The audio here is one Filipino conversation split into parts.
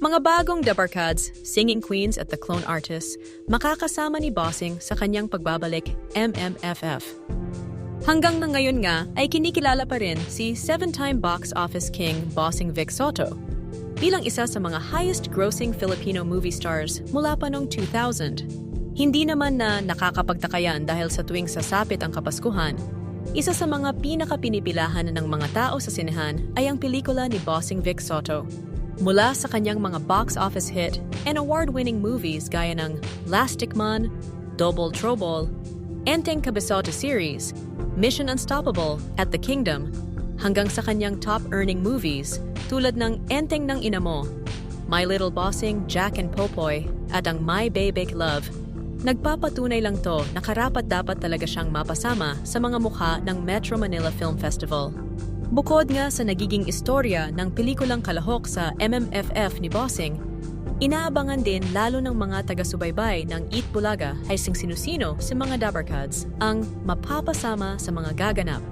Mga bagong Dabarkads, singing queens at the clone artists, makakasama ni Bossing sa kanyang pagbabalik MMFF. Hanggang na ngayon nga ay kinikilala pa rin si 7-time box office king Bossing Vic Soto bilang isa sa mga highest-grossing Filipino movie stars mula pa noong 2000. Hindi naman na nakakapagtakayan dahil sa tuwing sasapit ang Kapaskuhan, isa sa mga pinakapinipilahan ng mga tao sa sinehan ay ang pelikula ni Bossing Vic Soto. Mula sa kanyang mga box office hit and award-winning movies gaya ng Lastikman, Double Trouble, Enteng Kabisoto series, Mission Unstoppable at The Kingdom, hanggang sa kanyang top-earning movies tulad ng Enteng ng Ina Mo, My Little Bossing, Jack and Popoy at ang My Baby Love, nagpapatunay lang to na karapat-dapat talaga siyang mapasama sa mga mukha ng Metro Manila Film Festival. Bukod nga sa nagiging istorya ng pelikulang kalahok sa MMFF ni Bossing, inaabangan din lalo ng mga taga-subaybay ng Eat Bulaga ay sino-sino sa mga Dabarkads ang mapapasama sa mga gaganap.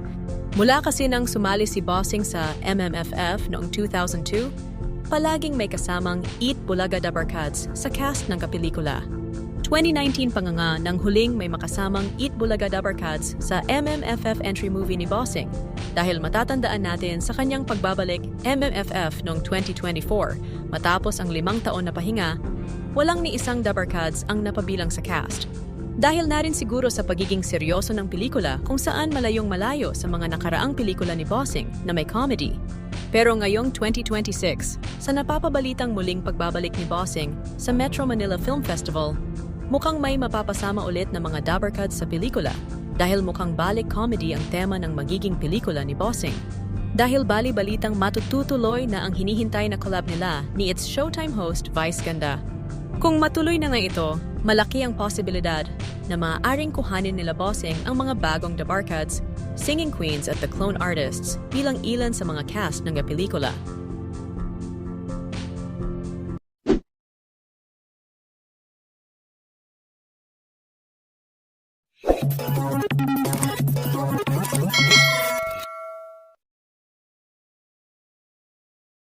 Mula kasi nang sumali si Bossing sa MMFF noong 2002, palaging may kasamang Eat Bulaga Dabarkads sa cast ng kapelikula. 2019 pa nga nang huling may makasamang Eat Bulaga Dabarkads sa MMFF entry movie ni Bossing dahil matatandaan natin sa kanyang pagbabalik MMFF noong 2024 matapos ang 5 taon na pahinga, walang ni isang Dabarkads ang napabilang sa cast. Dahil na rin siguro sa pagiging seryoso ng pelikula kung saan malayong malayo sa mga nakaraang pelikula ni Bossing na may comedy. Pero ngayong 2026, sa napapabalitang muling pagbabalik ni Bossing sa Metro Manila Film Festival, mukhang may mapapasama ulit na mga Dabarkads sa pelikula dahil mukhang balik comedy ang tema ng magiging pelikula ni Bossing. Dahil bali-balitang matututuloy na ang hinihintay na collab nila ni It's Showtime host Vice Ganda. Kung matuloy na nga ito, malaki ang posibilidad na maaaring kuhanin nila Bossing ang mga bagong Dabarkads, singing queens at the clone artists bilang ilan sa mga cast ng pelikula.